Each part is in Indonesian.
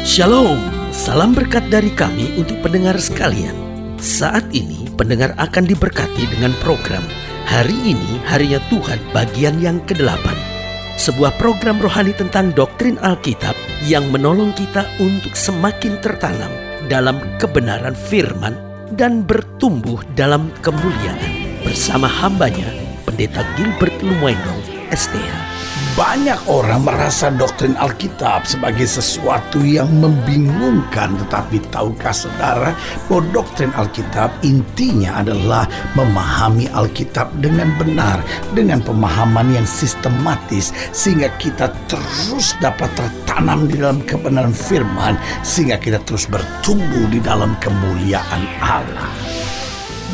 Shalom, salam berkat dari kami untuk pendengar sekalian. Saat ini pendengar akan diberkati dengan program Hari Ini Harinya Tuhan bagian yang ke-8. Sebuah program rohani tentang doktrin Alkitab yang menolong kita untuk semakin tertanam dalam kebenaran firman dan bertumbuh dalam kemuliaan. Bersama hambanya, Pendeta Gilbert Lumwendong, STH. Banyak orang merasa doktrin Alkitab sebagai sesuatu yang membingungkan. Tetapi tahukah saudara bahwa doktrin Alkitab intinya adalah memahami Alkitab dengan benar, dengan pemahaman yang sistematis, sehingga kita terus dapat tertanam di dalam kebenaran firman, sehingga kita terus bertumbuh di dalam kemuliaan Allah.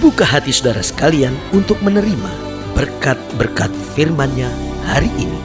Buka hati saudara sekalian untuk menerima berkat-berkat firman-Nya hari ini.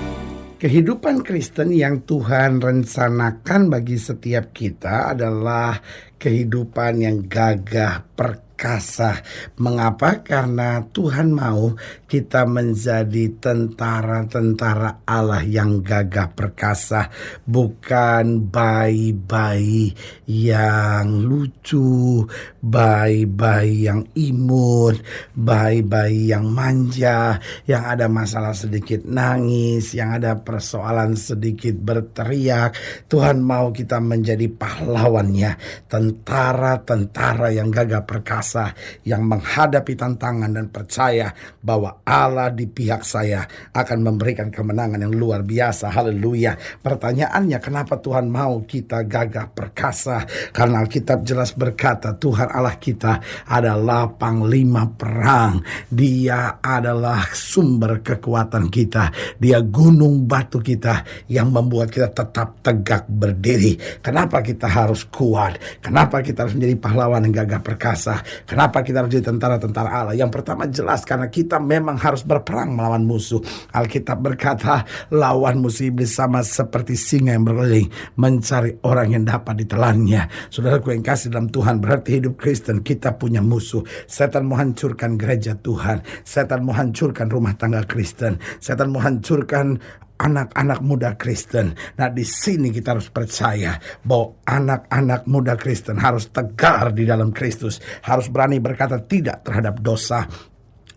Kehidupan Kristen yang Tuhan rencanakan bagi setiap kita adalah kehidupan yang gagah perkasa. Mengapa? Karena Tuhan mau kita menjadi tentara-tentara Allah yang gagah perkasa, bukan bayi-bayi yang lucu, bayi-bayi yang imut, bayi-bayi yang manja, yang ada masalah sedikit nangis, yang ada persoalan sedikit berteriak. Tuhan mau kita menjadi pahlawannya, tentara-tentara yang gagah perkasa, yang menghadapi tantangan dan percaya bahwa Allah di pihak saya akan memberikan kemenangan yang luar biasa. Haleluya. Pertanyaannya, kenapa Tuhan mau kita gagah perkasa? Karena Alkitab jelas berkata Tuhan Allah kita adalah panglima perang. Dia adalah sumber kekuatan kita. Dia gunung batu kita yang membuat kita tetap tegak berdiri. Kenapa kita harus kuat? Kenapa kita harus menjadi pahlawan yang gagah perkasa? Kenapa kita harus jadi tentara-tentara Allah? Yang pertama jelas karena kita memang harus berperang melawan musuh. Alkitab berkata lawan musuh iblis sama seperti singa yang berkeliling mencari orang yang dapat ditelannya. Saudaraku yang kasih dalam Tuhan, berarti hidup Kristen kita punya musuh. Setan mau hancurkan gereja Tuhan, setan mau hancurkan rumah tangga Kristen, setan mau hancurkan anak-anak muda Kristen. Nah, di sini kita harus percaya bahwa anak-anak muda Kristen harus tegar di dalam Kristus, harus berani berkata tidak terhadap dosa,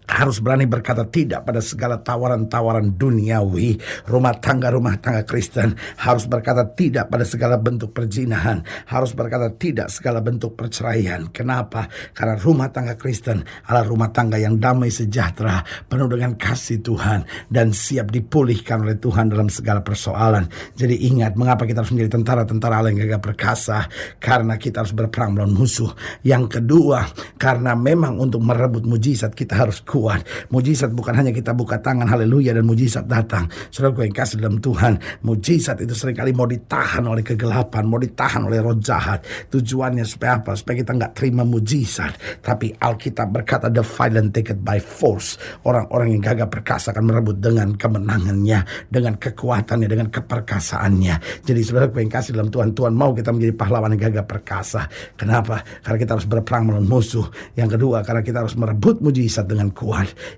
harus berani berkata tidak pada segala tawaran-tawaran duniawi. Rumah tangga Kristen harus berkata tidak pada segala bentuk perzinahan, harus berkata tidak segala bentuk perceraian. Kenapa? Karena rumah tangga Kristen adalah rumah tangga yang damai sejahtera, penuh dengan kasih Tuhan, dan siap dipulihkan oleh Tuhan dalam segala persoalan. Jadi ingat, mengapa kita harus menjadi tentara-tentara Allah yang gagah perkasa? Karena kita harus berperang melawan musuh. Yang kedua, karena memang untuk merebut mujizat kita harus kuat. Mujizat bukan hanya kita buka tangan, haleluya, dan mujizat datang. Saudara yang kasih dalam Tuhan, mujizat itu seringkali mau ditahan oleh kegelapan, mau ditahan oleh roh jahat. Tujuannya supaya apa? Supaya kita nggak terima mujizat. Tapi Alkitab berkata the violent take it by force. Orang-orang yang gagah perkasa akan merebut dengan kemenangannya, dengan kekuatannya, dengan keperkasaannya. Jadi saudara yang kasih dalam Tuhan, Tuhan mau kita menjadi pahlawan yang gagah perkasa. Kenapa? Karena kita harus berperang melawan musuh. Yang kedua, karena kita harus merebut mujizat dengan kuat.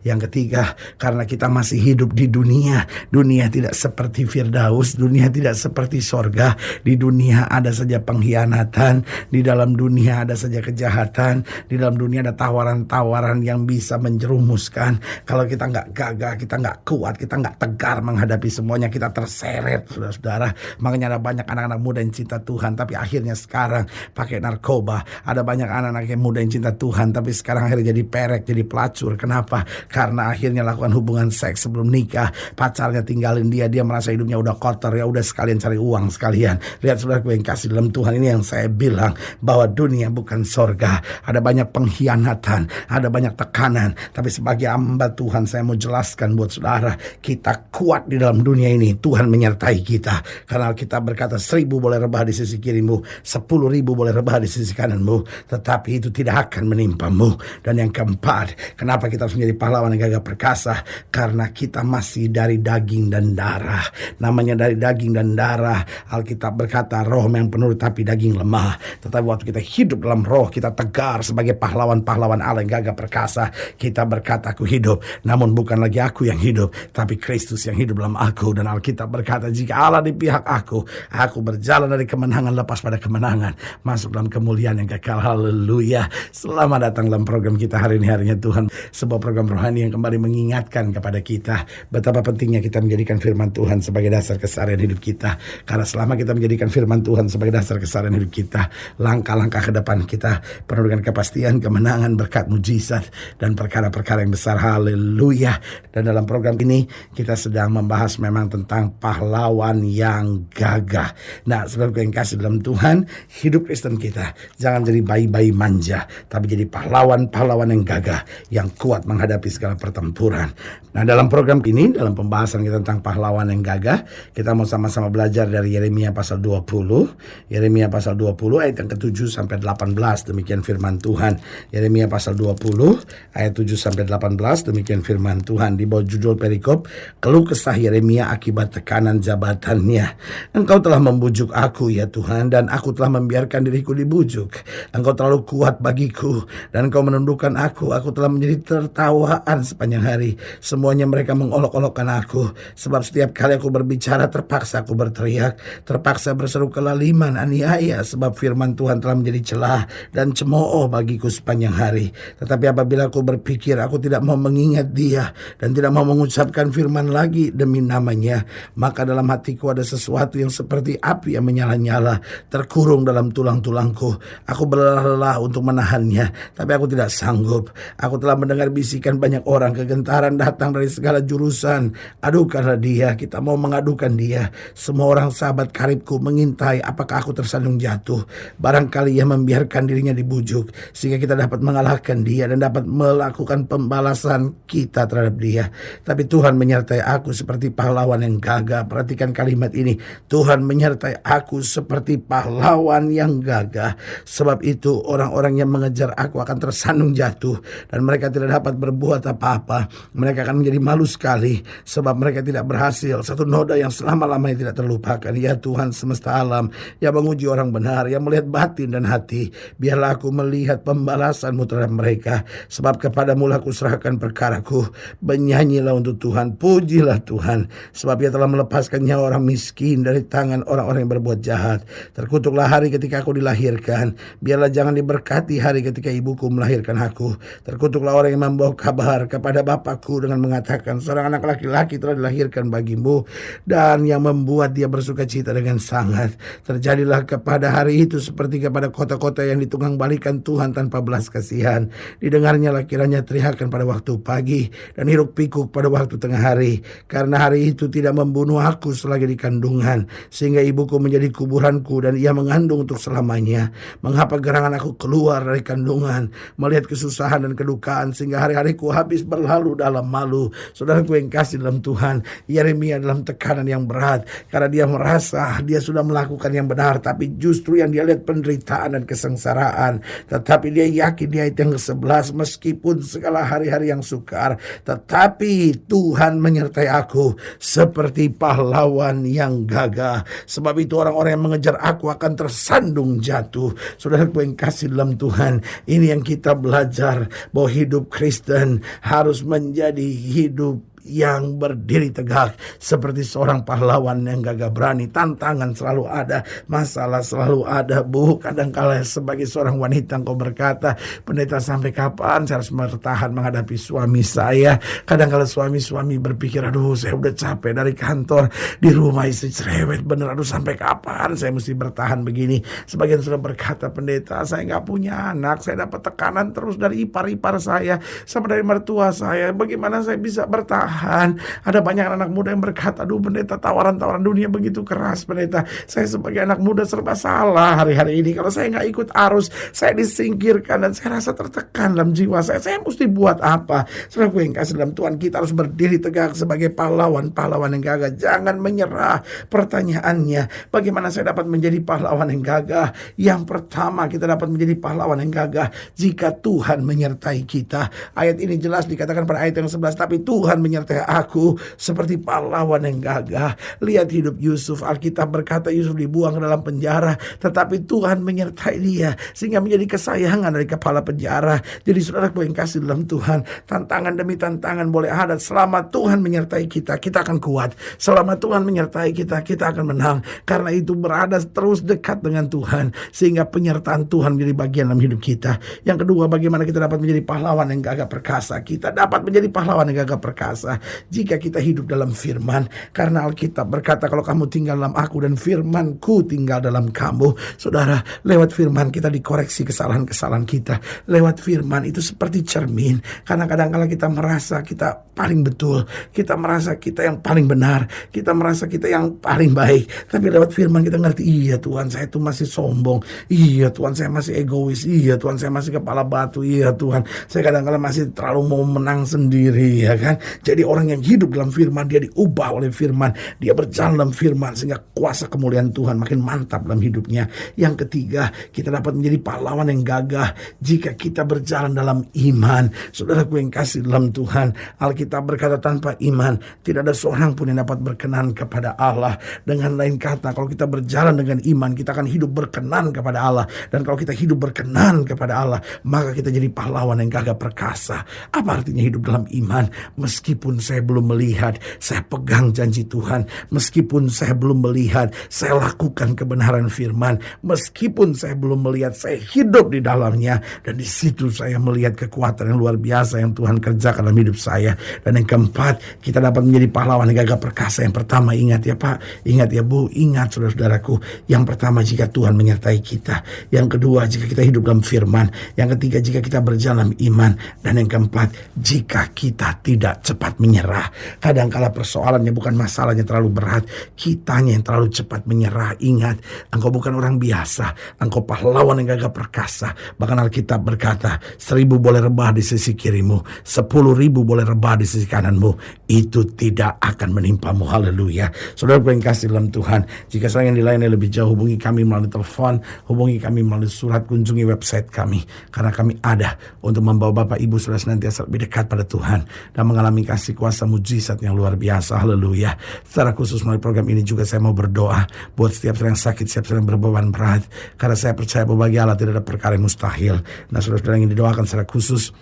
Yang ketiga, karena kita masih hidup di dunia. Dunia tidak seperti Firdaus, dunia tidak seperti sorga. Di dunia ada saja pengkhianatan, di dalam dunia ada saja kejahatan, di dalam dunia ada tawaran-tawaran yang bisa menjerumuskan. Kalau kita nggak gagah, kita nggak kuat, kita nggak tegar menghadapi semuanya, kita terseret, saudara-saudara. Makanya ada banyak anak-anak muda yang cinta Tuhan, tapi akhirnya sekarang pakai narkoba. Ada banyak anak-anak yang muda yang cinta Tuhan, tapi sekarang akhirnya jadi perek, jadi pelacur. Kenapa? Karena akhirnya lakukan hubungan seks sebelum nikah, pacarnya tinggalin dia merasa hidupnya udah kotor, ya udah sekalian cari uang sekalian. Lihat saudaraku yang kasih dalam Tuhan, ini yang saya bilang bahwa dunia bukan sorga. Ada banyak pengkhianatan, ada banyak tekanan, tapi sebagai hamba Tuhan saya mau jelaskan buat saudara, kita kuat di dalam dunia ini. Tuhan menyertai kita. Karena kita berkata 1.000 boleh rebah di sisi kirimu, 10.000 boleh rebah di sisi kananmu, tetapi itu tidak akan menimpamu. Dan yang keempat, kenapa kita harus menjadi pahlawan yang gagah perkasa karena kita masih dari daging dan darah. Namanya dari daging dan darah, Alkitab berkata roh yang penuh tapi daging lemah. Tetapi waktu kita hidup dalam roh, kita tegar sebagai pahlawan-pahlawan Allah yang gagah perkasa. Kita berkata aku hidup, namun bukan lagi aku yang hidup, tapi Kristus yang hidup dalam aku. Dan Alkitab berkata jika Allah di pihak aku berjalan dari kemenangan lepas pada kemenangan, masuk dalam kemuliaan yang kekal. Haleluya. Selamat datang dalam program kita hari ini, harinya Tuhan. Sebuah program rohani yang kembali mengingatkan kepada kita betapa pentingnya kita menjadikan firman Tuhan sebagai dasar keseharian hidup kita. Karena selama kita menjadikan firman Tuhan sebagai dasar keseharian hidup kita, langkah-langkah ke depan kita penuh dengan kepastian, kemenangan, berkat, mujizat, dan perkara-perkara yang besar. Haleluya. Dan dalam program ini kita sedang membahas memang tentang pahlawan yang gagah. Nah, saudara yang kasih dalam Tuhan, hidup Kristen kita jangan jadi bayi-bayi manja, tapi jadi pahlawan-pahlawan yang gagah, yang kuat menghadapi segala pertempuran. Nah, dalam program ini, dalam pembahasan kita tentang pahlawan yang gagah, kita mau sama-sama belajar dari Yeremia pasal 20. Yeremia pasal 20 ayat yang ke-7 sampai 18, demikian firman Tuhan. Yeremia pasal 20 ayat 7 sampai 18, demikian firman Tuhan. Di bawah judul perikop, keluh kesah Yeremia akibat tekanan jabatannya. Engkau telah membujuk aku ya Tuhan, dan aku telah membiarkan diriku dibujuk. Engkau terlalu kuat bagiku, dan engkau menundukkan aku. Aku telah menjadi tertawaan sepanjang hari. Semuanya mereka mengolok-olokkan aku, sebab setiap kali aku berbicara terpaksa aku berteriak, terpaksa berseru kelaliman, aniaya, sebab firman Tuhan telah menjadi celah dan cemooh bagiku sepanjang hari. Tetapi apabila aku berpikir aku tidak mau mengingat dia dan tidak mau mengucapkan firman lagi demi namanya, maka dalam hatiku ada sesuatu yang seperti api yang menyala-nyala, terkurung dalam tulang-tulangku. Aku berlelah untuk menahannya, tapi aku tidak sanggup. Aku telah mendengar bisikan banyak orang, kegentaran datang dari segala jurusan. Adukanlah dia, kita mau mengadukan dia. Semua orang sahabat karibku mengintai apakah aku tersandung jatuh. Barangkali ia membiarkan dirinya dibujuk, sehingga kita dapat mengalahkan dia dan dapat melakukan pembalasan kita terhadap dia. Tapi Tuhan menyertai aku seperti pahlawan yang gagah. Perhatikan kalimat ini, Tuhan menyertai aku seperti pahlawan yang gagah. Sebab itu orang-orang yang mengejar aku akan tersandung jatuh, dan mereka tidak dapat berbuat apa-apa. Mereka akan menjadi malu sekali, sebab mereka tidak berhasil. Satu noda yang selama-lamanya tidak terlupakan. Ya Tuhan semesta alam, yang menguji orang benar, yang melihat batin dan hati, biarlah aku melihat pembalasan-Mu terhadap mereka. Sebab kepadamu lah aku serahkan perkaraku. Bernyanyilah untuk Tuhan, pujilah Tuhan, sebab Ia telah melepaskan nyawa orang miskin dari tangan orang-orang yang berbuat jahat. Terkutuklah hari ketika aku dilahirkan, biarlah jangan diberkati hari ketika ibuku melahirkan aku. Terkutuklah orang yang membawa kabar kepada bapakku dengan mengatakan, seorang anak laki-laki telah dilahirkan bagimu, dan yang membuat dia bersuka cita dengan sangat. Terjadilah kepada hari itu seperti kepada kota-kota yang ditunggang balikan Tuhan tanpa belas kasihan. Didengarnya kiranya teriakan pada waktu pagi, dan hiruk pikuk pada waktu tengah hari. Karena hari itu tidak membunuh aku selagi di kandungan, sehingga ibuku menjadi kuburanku, dan ia mengandung untuk selamanya. Mengapa gerangan aku keluar dari kandungan, melihat kesusahan dan kedukaan, sehingga hari-hariku habis berlalu dalam malu. Saudaraku yang kasih dalam Tuhan, Yeremia dalam tekanan yang berat, karena dia merasa dia sudah melakukan yang benar, tapi justru yang dia lihat penderitaan dan kesengsaraan. Tetapi dia yakin di ayat yang ke-11, meskipun segala hari-hari yang sukar, tetapi Tuhan menyertai aku seperti pahlawan yang gagah. Sebab itu orang-orang yang mengejar aku akan tersandung jatuh. Saudaraku yang kasih dalam Tuhan, ini yang kita belajar, bahwa hidup Kristen harus menjadi hidup yang berdiri tegak seperti seorang pahlawan yang gagah berani. Tantangan selalu ada, masalah selalu ada. Bu, kadangkala sebagai seorang wanita engkau berkata, pendeta sampai kapan saya harus bertahan menghadapi suami saya? Kadangkala suami-suami berpikir, aduh saya udah capek dari kantor, di rumah istri cerewet bener, aduh sampai kapan saya mesti bertahan begini? Sebagian sudah berkata, pendeta saya gak punya anak, saya dapat tekanan terus dari ipar-ipar saya sama dari mertua saya, bagaimana saya bisa bertahan? bertahan. Ada banyak anak muda yang berkata, aduh pendeta, tawaran-tawaran dunia begitu keras pendeta. Saya sebagai anak muda serba salah hari-hari ini. Kalau saya nggak ikut arus, saya disingkirkan dan saya rasa tertekan dalam jiwa saya. Saya mesti buat apa? Saudaraku yang kasih dalam Tuhan, kita harus berdiri tegak sebagai pahlawan-pahlawan yang gagah. Jangan menyerah. Pertanyaannya, bagaimana saya dapat menjadi pahlawan yang gagah? Yang pertama, kita dapat menjadi pahlawan yang gagah jika Tuhan menyertai kita. Ayat ini jelas dikatakan pada ayat yang 11, tapi Tuhan menyertai aku seperti pahlawan yang gagah. Lihat hidup Yusuf. Alkitab berkata Yusuf dibuang ke dalam penjara, tetapi Tuhan menyertai dia sehingga menjadi kesayangan dari kepala penjara. Jadi saudaraku yang kasih dalam Tuhan, tantangan demi tantangan boleh ada. Selama Tuhan menyertai kita, kita akan kuat. Selama Tuhan menyertai kita, kita akan menang. Karena itu berada terus dekat dengan Tuhan, sehingga penyertaan Tuhan menjadi bagian dalam hidup kita. Yang kedua, bagaimana kita dapat menjadi pahlawan yang gagah perkasa? Kita dapat menjadi pahlawan yang gagah perkasa jika kita hidup dalam firman. Karena Alkitab berkata, kalau kamu tinggal dalam aku dan firmanku tinggal dalam kamu. Saudara, lewat firman kita dikoreksi kesalahan-kesalahan kita. Lewat firman itu seperti cermin. Karena kadang-kala kita merasa kita paling betul, kita merasa kita yang paling benar, kita merasa kita yang paling baik. Tapi lewat firman kita ngerti, iya Tuhan, saya itu masih sombong. Iya Tuhan, saya masih egois. Iya Tuhan, saya masih kepala batu. Iya Tuhan, saya kadang-kadang masih terlalu mau menang sendiri, ya kan? Jadi orang yang hidup dalam firman, dia diubah oleh firman, dia berjalan dalam firman, sehingga kuasa kemuliaan Tuhan makin mantap dalam hidupnya. Yang ketiga, kita dapat menjadi pahlawan yang gagah jika kita berjalan dalam iman. Saudaraku yang kasih dalam Tuhan, Alkitab berkata tanpa iman tidak ada seorang pun yang dapat berkenan kepada Allah. Dengan lain kata, kalau kita berjalan dengan iman, kita akan hidup berkenan kepada Allah. Dan kalau kita hidup berkenan kepada Allah, maka kita jadi pahlawan yang gagah perkasa. Apa artinya hidup dalam iman? Meskipun saya belum melihat, saya pegang janji Tuhan. Meskipun saya belum melihat, saya lakukan kebenaran firman. Meskipun saya belum melihat, saya hidup di dalamnya. Dan di situ saya melihat kekuatan yang luar biasa yang Tuhan kerjakan dalam hidup saya. Dan yang keempat, kita dapat menjadi pahlawan yang gagah perkasa. Yang pertama, ingat ya Pak, ingat ya Bu, ingat saudara-saudaraku. Yang pertama, jika Tuhan menyertai kita. Yang kedua, jika kita hidup dalam firman. Yang ketiga, jika kita berjalan dalam iman. Dan yang keempat, jika kita tidak cepat menyerah. Kadang-kala persoalannya bukan masalahnya terlalu berat, kitanya yang terlalu cepat menyerah. Ingat, engkau bukan orang biasa, engkau pahlawan yang gagah perkasa. Bahkan Alkitab berkata, 1000 boleh rebah di sisi kirimu, 10.000 boleh rebah di sisi kananmu, itu tidak akan menimpamu. Haleluya. Saudara yang kasih dalam Tuhan, jika saya ingin dilayani lebih jauh, hubungi kami melalui telepon, hubungi kami melalui surat, kunjungi website kami. Karena kami ada untuk membawa Bapak Ibu Saudara senantiasa lebih dekat pada Tuhan dan mengalami kasih kuasa mujizat yang luar biasa. Haleluya. Secara khusus melalui program ini juga saya mau berdoa buat setiap orang yang sakit, setiap orang yang berbeban berat. Karena saya percaya bahwa bagi Allah tidak ada perkara yang mustahil. Nah, saudara-saudara yang ingin didoakan secara khusus,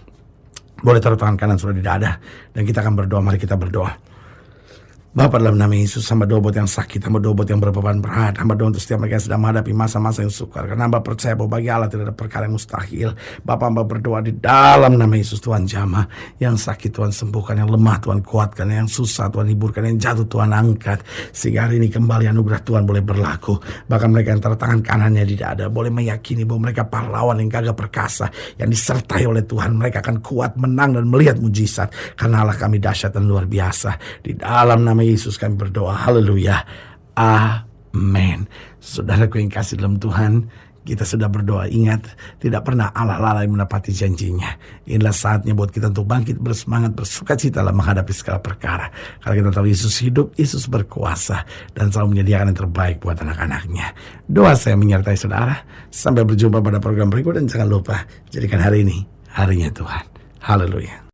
boleh taruh tangan kanan saudara di dada dan kita akan berdoa. Mari kita berdoa. Bapa, dalam nama Yesus, hamba doa buat yang sakit, hamba doa buat yang berbeban berat, hamba doa untuk setiap mereka yang sedang menghadapi masa-masa yang sukar. Karena hamba percaya bahwa bagi Allah tidak ada perkara yang mustahil. Bapa, hamba berdoa di dalam nama Yesus, Tuhan jamah. Yang sakit Tuhan sembuhkan, yang lemah Tuhan kuatkan, yang susah Tuhan hiburkan, yang jatuh Tuhan angkat. Sehingga hari ini kembali anugerah Tuhan boleh berlaku. Bahkan mereka yang taruh tangan kanannya di dada boleh meyakini bahwa mereka pahlawan yang gagah perkasa, yang disertai oleh Tuhan. Mereka akan kuat, menang dan melihat mujizat. Karena Allah kami dahsyat dan luar biasa. Di dalam nama Yesus kami berdoa. Haleluya. Amin. Saudaraku yang kasih dalam Tuhan, kita sudah berdoa. Ingat, tidak pernah Allah lalai menepati janjinya. Inilah saatnya buat kita untuk bangkit, bersemangat, bersukacita dalam menghadapi segala perkara. Karena kita tahu Yesus hidup, Yesus berkuasa, dan selalu menyediakan yang terbaik buat anak-anaknya. Doa saya menyertai saudara. Sampai berjumpa pada program berikut, dan jangan lupa, jadikan hari ini harinya Tuhan. Haleluya.